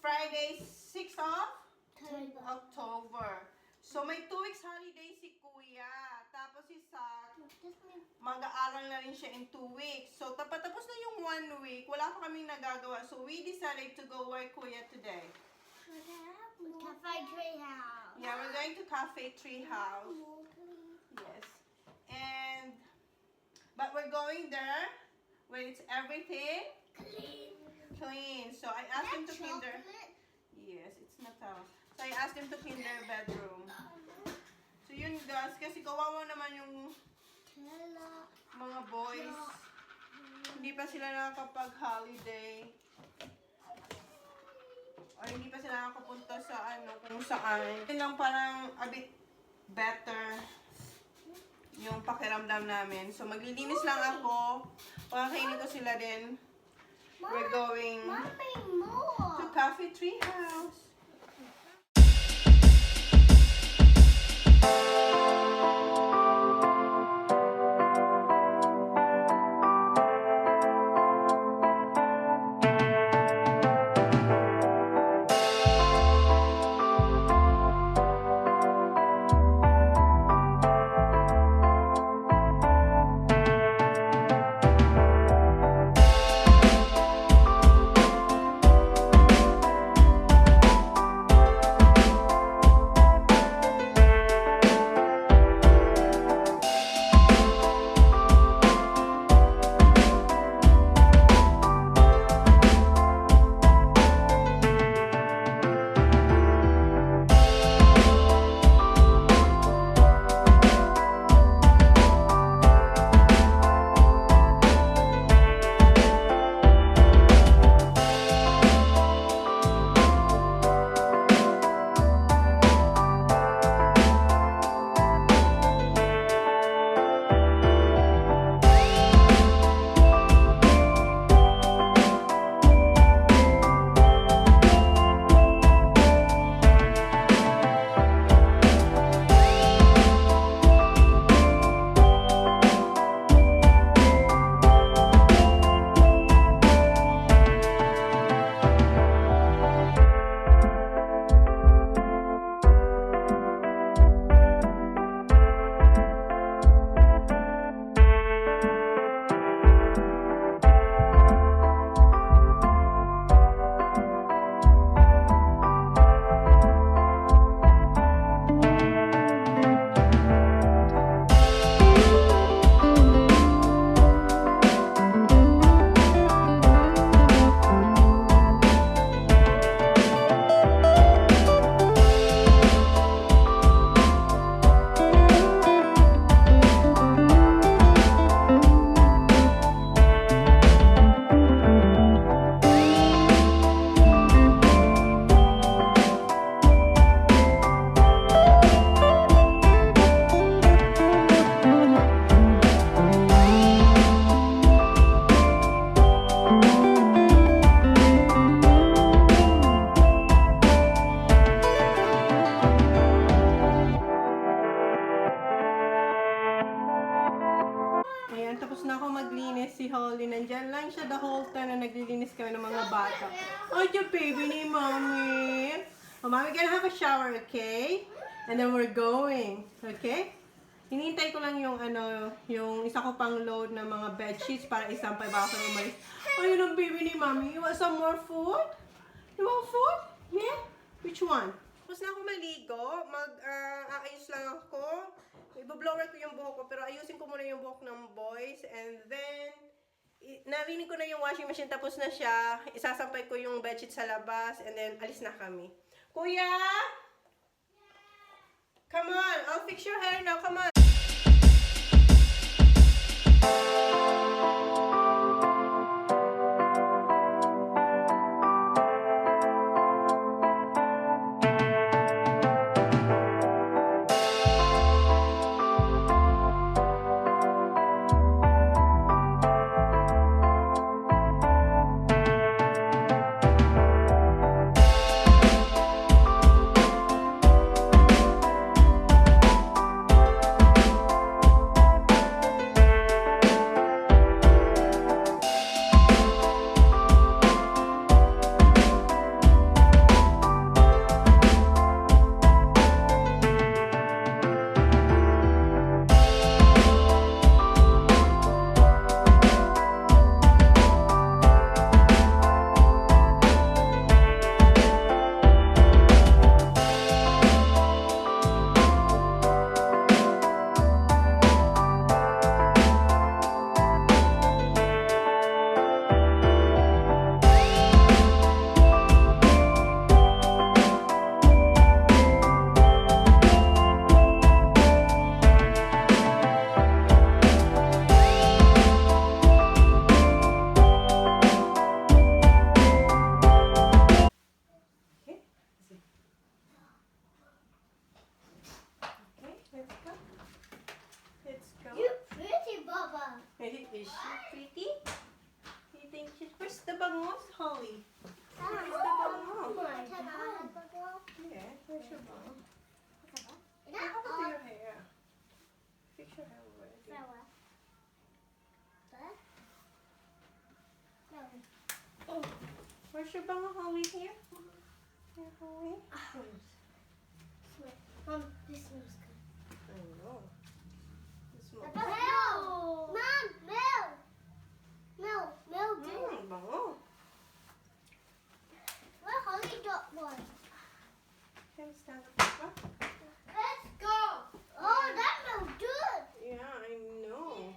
Friday, 6th of October. So, may 2 weeks holiday si Kuya. Tapos si Sak, mag-aaral na rin siya in 2 weeks. So, tapos na yung 1 week. Wala pa kaming nagagawa. So, we decided to go where, Kuya, today? Cafe Tree House. Yeah, we're going to Cafe Tree House. Yes. But we're going there when it's everything clean. So, I asked him to clean their... Yes, it's Natal. So, I asked him to clean their bedroom. So, yun guys. Kasi kawawa naman yung mga boys. Hindi pa sila nakakapag-holiday. Or hindi pa sila nakapunta sa kung saan. Yun lang parang a bit better yung pakiramdam namin. So, maglilinis lang ako. Pakakainin ko sila din. We're going to Cafe Tree House. Ayan, tapos na ako maglinis. Si Holly, nandyan lang siya the whole time na naglilinis kami ng mga bata. Oh, your baby ni Mommy. Oh, Mommy, gonna have a shower, okay? And then we're going, okay? Hinihintay ko lang yung yung isa ko pang load ng mga bed sheets para isampay ba ako umalis. Oh, yun ang baby ni Mommy. You want some more food? You want food? Yeah? Which one? Tapos na ako maligo. Aayos lang ako. Ibo-blower ko yung buhok ko, pero ayusin ko muna yung buhok ng boys. And then, narinig ko na yung washing machine, tapos na siya. Isasampay ko yung bedsheet sa labas, and then alis na kami. Kuya? Come on, I'll fix your hair now. Come on. Is she pretty? You think she's... Where's the bangus, Holly? Where's the bangus? Yeah, where's your bangus? What happened to your hair? Fix your hair already. Where's your bangus, Holly? Here? Here, Holly? Mom, this smells good. I know. This smells Milk! Mom, milk! Milk, milk. bangus. Where Holly got one? Can you stand up, Papa? Let's go! Oh, that smells good! Yeah, I know.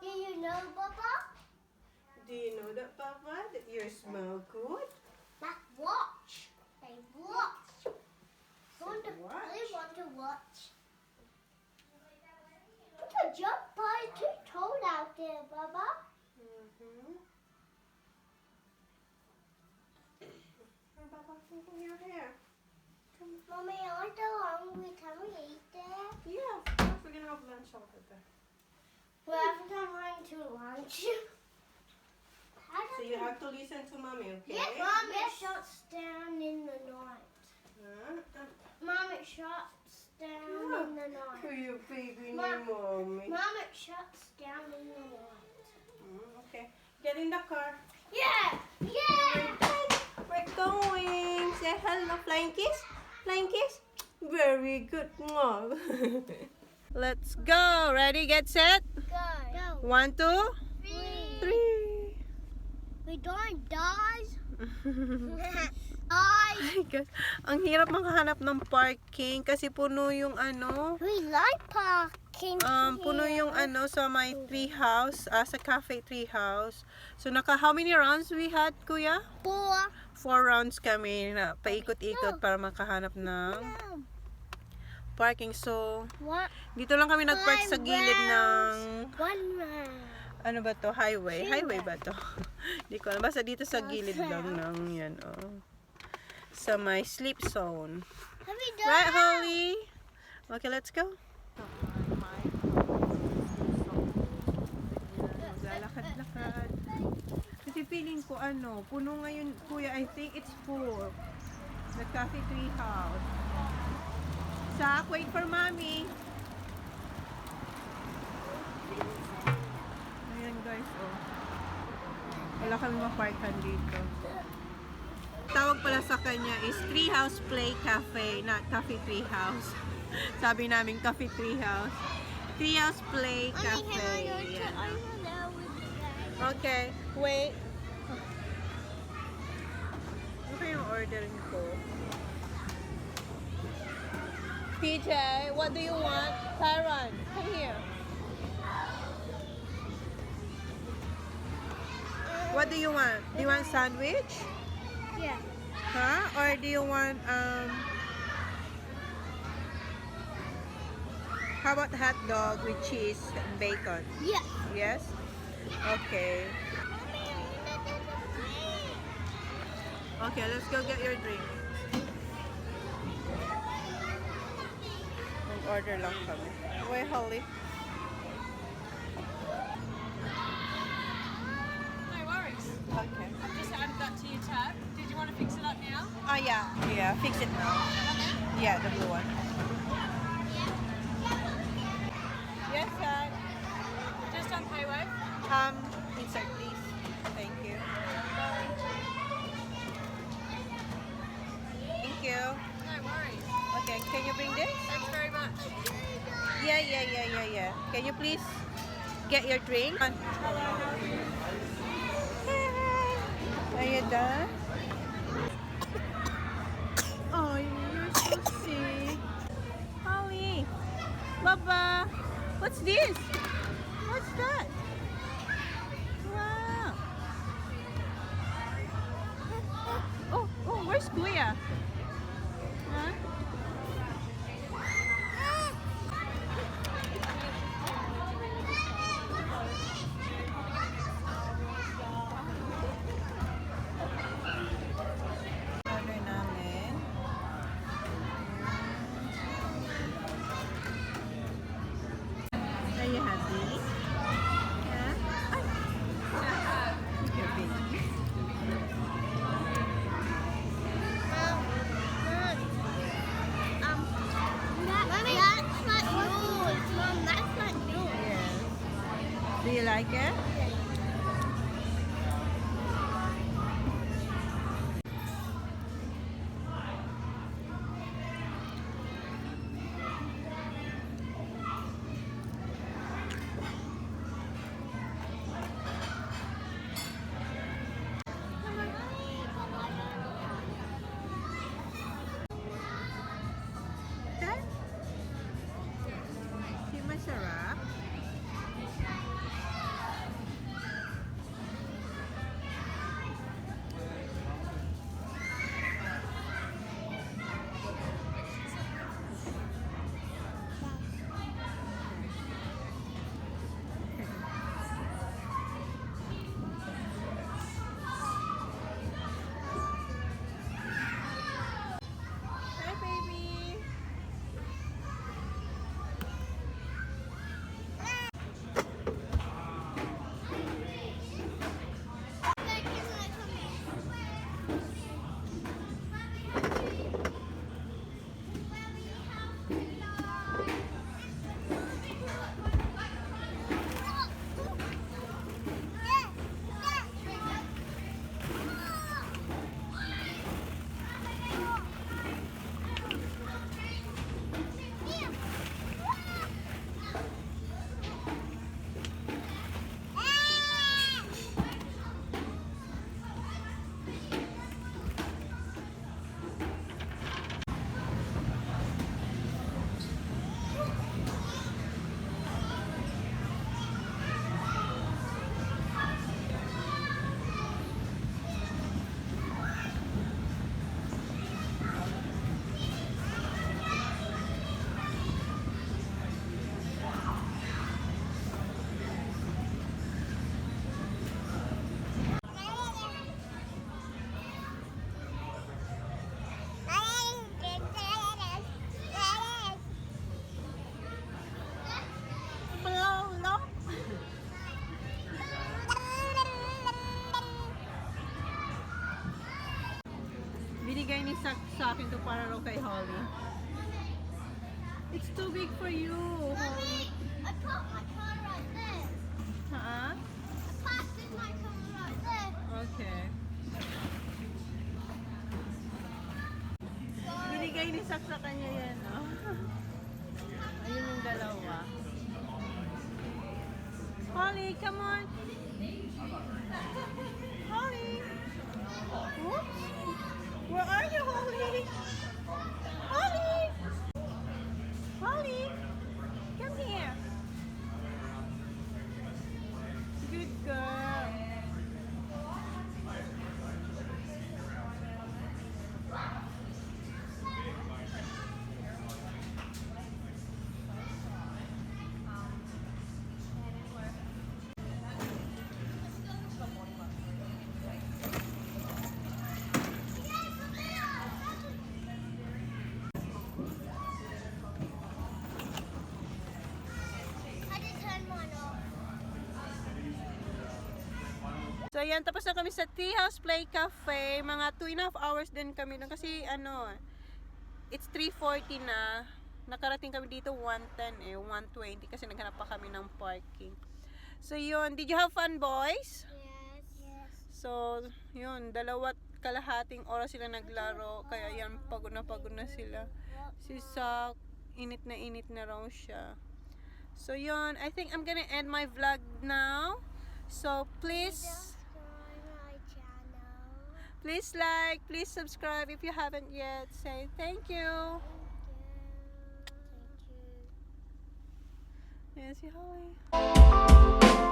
Do you know, Papa? Do you know that, Papa? That you smell good? That watch. They watch. Watch? I want to watch. Put a jump by two toad out there, Baba. Mm-hmm. Hey, Papa, look your hair. Mommy, aren't you hungry? Can we eat there? Yeah, of course, we're gonna have lunch over there. Well, every time we're going to lunch. So you have to listen to Mommy, okay? Yes, Mom, it shuts down in the night. Huh? Mom, it shuts down in the night. For your baby Mom. name, Mommy. Mom, it shuts down in the night. Okay, get in the car. Yeah! Yeah! We're going. Say hello, flying kiss. Flying kiss. Very good, Mom. Let's go. Ready, get set. Go. 1, 2, 3. We don't die. Die. Ay, guys, ang hirap makahanap ng parking kasi puno yung ano, We like parking. puno yung ano sa my tree house, sa cafe tree house. So how many rounds we had, Kuya? 4 rounds kami na paikot-ikot para makahanap ng parking. So, What? dito lang kami nagpark sa gilid ng, One round. ano ba to? Highway? Highway ba to? Hindi ko alam. Basta dito sa gilid lang ng yan, oh. Sa my sleep zone. Have we done Right, it? Holly? Okay, let's go. Lalakad-lakad. Kasi feeling ko ano, puno ngayon, Kuya, I think it's full. The Cafe Tree House. Zach, wait for Mommy. Ayan guys, oh. Wala kami maparkan dito. Tawag pala sa kanya is Tree House Play Cafe, not Cafe Tree House. Sabi namin Cafe Tree House. Tree House Play Cafe. Yeah. Okay, wait. Ano kayong ordering ko? PJ, what do you want? Tyron, come here. What do you want? Do you want sandwich? Yeah. Huh? Or do you want how about hot dog with cheese and bacon? Yeah. Yes? Okay. Okay, let's go get your drink. Mag-order lang kami. Wait, Holly. No worries. Okay. I've just added that to your tab. Did you want to fix it up now? Yeah. Yeah, fix it now. Yeah, the blue one. Yes, sir. Just on PayWave. Insert, please. Thank you. Thank you. No worries. Okay, can you bring this? Thanks very much. Yeah. Can you please get your drink? Hey, are you done? Oh, you're so sick. Holly, Baba, what's this? What's that? Wow. Oh, where's Kuya? Huh? Order namin. Are you happy? Do you like it? Okay. Si masarap. Hi, baby. Binigay ni Sak sa akin to para raw kay Holly. It's too big for you, Holly. I put my car right there. Ha? I parked my car right there. Okay. Binigay ni Sak sa kanya yan, no? Ayun yung dalawa. Holly, come on. Holly. Oops. Where are you, Holly? Holly! Holly! Come here. Good girl. I just turned mine off. So yan, tapos na kami sa Tea House Play Cafe. Mga 2.5 hours din kami doon kasi ano, it's 3:40 na. Nakarating kami dito 1:10 1:20 kasi naghanap pa kami ng parking. So yun, did you have fun, boys? Yes. Yes. So yun, 2.5 oras sila naglaro kaya yan, pagod na sila. Si Sak, init na raw siya. So yun, I think I'm gonna end my vlog now. So please Subscribe my channel. please like, please subscribe if you haven't yet. Say thank you. Thank you. Yes, Holly.